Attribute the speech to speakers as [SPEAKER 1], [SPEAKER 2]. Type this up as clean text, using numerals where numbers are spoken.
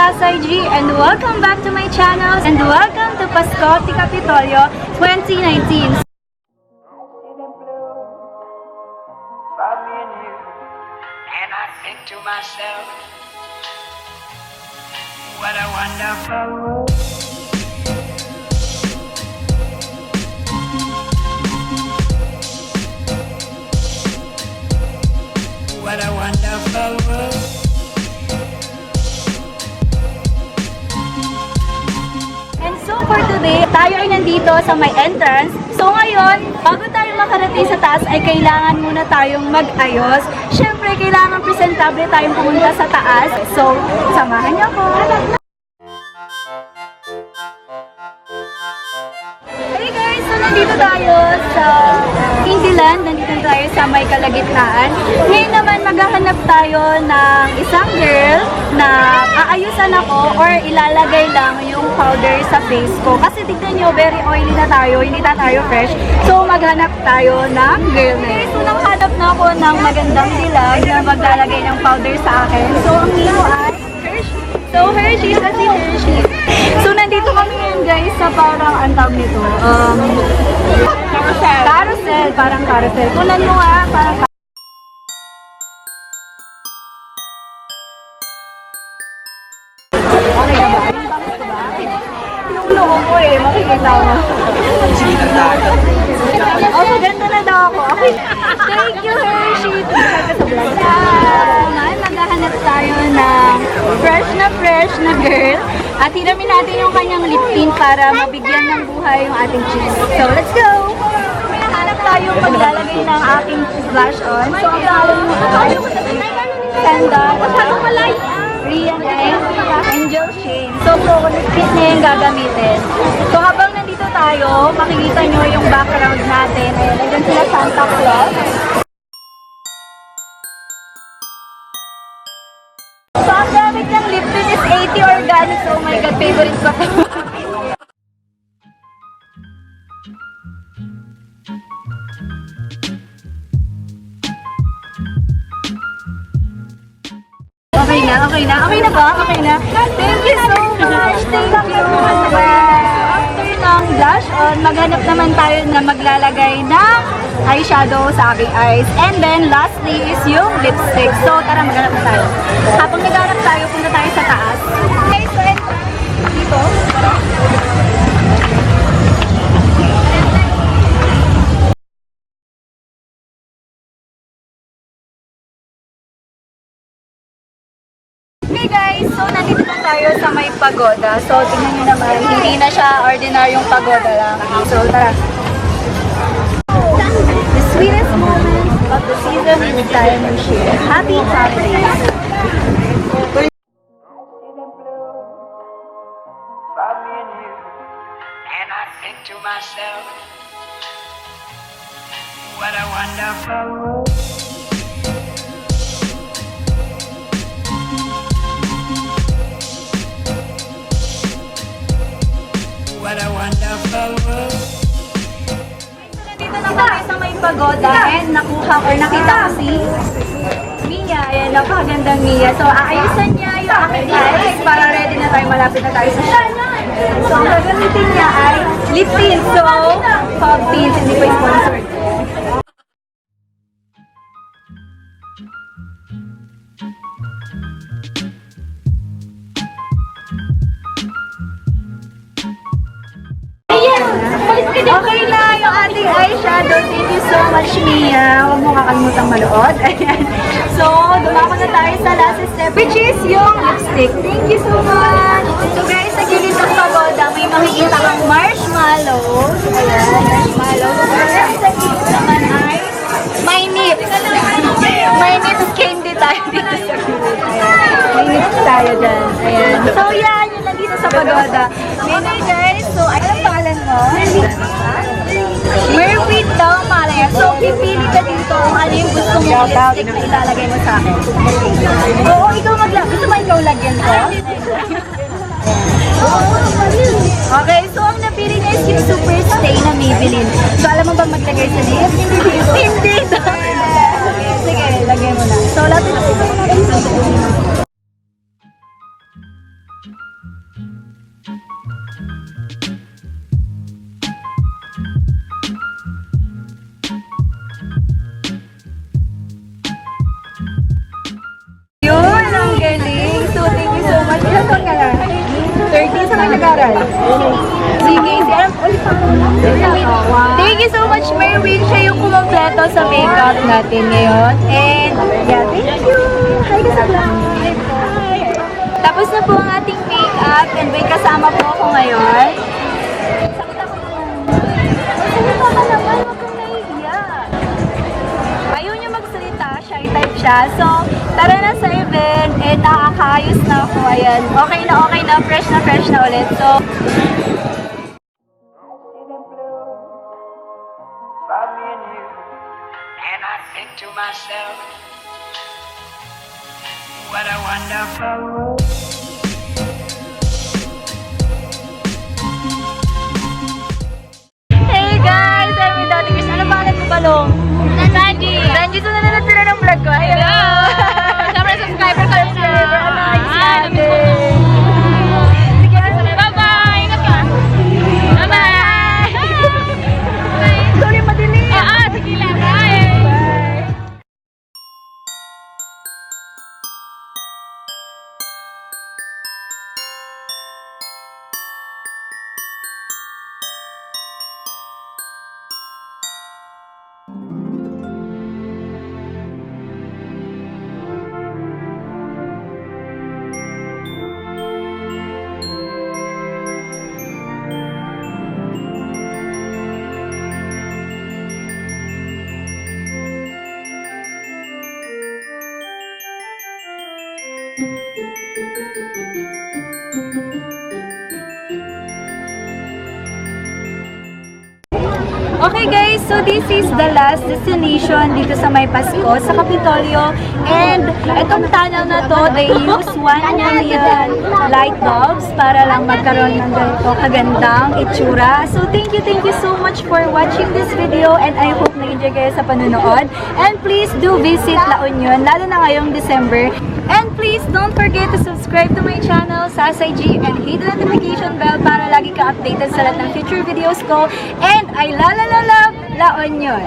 [SPEAKER 1] G and welcome back to my channel and welcome to Pasko at Kapitolyo 2019.
[SPEAKER 2] And I think to myself, what a wonderful world. What a wonderful world.
[SPEAKER 1] And so for today, tayo ay nandito sa may entrance. So ngayon, bago tayo makarating sa taas ay kailangan muna tayong mag-ayos. Siyempre, kailangan presentable tayong pumunta sa taas. So, samahan niyo ako. Hey guys! So, nandito tayo sa CANDYLAND. Nandito tayo sa may kalagitnaan. Ngayon naman, maghahanap tayo ng isang girl na aayusan ako or ilalagay lang yung powder sa face ko. Kasi tignan nyo, very oily na tayo. Hindi na tayo fresh. So, maghanap tayo ng girl na yun. So, nanghanap na ako ng magandang dilag na maglalagay ng powder sa akin. So, ang name ay Hershey. So, Hershey kasi Hershey. So, nandito kami ngayon guys sa parang, ang tawag nito, carousel. Carousel, parang carousel. Kunan mo nga, parang okay na ba? Yung bangs ko ba? Yung loob ko eh, makikita ko. Oh, maganda na daw ako. Okay. Thank you, Hershey. Tumagay ka sa vlog. Ngayon, maghahanap tayo ng fresh na girl. At hiramin natin yung kanyang lip tint para mabigyan ng buhay yung ating cheeks. So, let's go! May nahanap tayong maglalagay ng ating blush on. So, ang tawag mo ay Sandal. Ano pala Rian and Angel Shane. So, lip tint na yung gagamitin. So, habang nandito tayo, makikita nyo yung background natin. Ayan, nandun sila Santa Claus. So, ang gamit ng lip tint is 80 organic. Oh my God, favorite ko ito. Okay na ba? Okay na. Thank you so much. Thank you. After ng blush on, maghanap naman tayo na maglalagay ng eyeshadow sa aking eyes. And then, lastly is yung lipstick. So, tara, maghanap na tayo. Habang naghanap tayo, punta tayo sa taas. Okay, so, dito. Hey guys! So, nandito na tayo sa may pagoda. So, tingnan nyo naman, hindi na siya ordinaryong pagoda lang. So, tara. The sweetest moment of the season is time we share. Happy holidays!
[SPEAKER 2] And I think to myself, what a wonderful world. What a wonderful world.
[SPEAKER 1] Nandito na tayo sa may pagoda and nakuha or nakita ko si Mia. Ayan, napakagandang Mia. So, aayusan niya yung aking eyes para ready na tayo, malapit na tayo sa shot. So, ang gagamitin niya ay lip tint. So, pop tint, hindi pa sponsored. Okay na yung ating eyeshadow. Thank you so much, Mia. Huwag mo kakalimutang manood. Ayan. So, dumako na tayo sa last step, which is yung lipstick. Thank you so much. So guys, sa gilid ng pagoda, may makikita kang marshmallow. Ayan, marshmallow. So, sa gilid naman ay may nips. May nips candy tayo dito sa gilid. Ayan. May nips tayo dyan. Ayan. So, yan. Yun lang dito sa pagoda. Ngayon guys, so, anong pangalan mo? Merwit daw, Malaya. So, pipili ka dito kung ano yung gusto mong lipstick na ilalagay mo sa akin. Oo, ikaw maglagay. Gusto mo ikaw lagyan ko? Okay, so ang napili niya is yung Super Stay na Maybelline. So, alam mo ba maglagay sa lips? Hindi! Sige, lagay mo na. So, lapit na ito. Ilan taon ka na? 30, saan ka nag-aral? Sige, thank you so much, Merwin. Siya yung kumompleto sa makeup natin ngayon. And, yeah, thank you. Hi ka sa vlog. Tapos na po ang ating makeup and may kasama po ako ngayon. Sakit ako naman. Magsalita ka naman, huwag kang nahihiya. Ayaw niya magsalita, shy type siya. So, tara na sa event and nakakaayos na ako. Ayan, okay na, fresh na ulit. So,
[SPEAKER 2] About me and you. And I think to myself, what a wonderful world.
[SPEAKER 1] hey guys! I'm with daughters. Ano pangalan mo, Balong? Sanji! Sanji, so nanonood sila ng vlog ko. Hello! Siyempre, subscriber ka. Subscriber. Ano kayo si ate? Sige, bye-bye! Ingat ka! Bye-bye! Sorry, madilim! Sige lang. Bye! Okay guys, so this is the last destination dito sa may Pasko, sa Kapitolyo. And itong tunnel na to, they use 1 million light bulbs para lang magkaroon ng ganito kagandang itsura. So thank you so much for watching this video and I hope na-enjoy kayo sa panonood. And please do visit La Union, lalo na ngayong December. And please don't forget to subscribe to my channel, SASIG, and hit the notification bell para lagi ka updated sa lahat ng future videos ko. And I love La Union!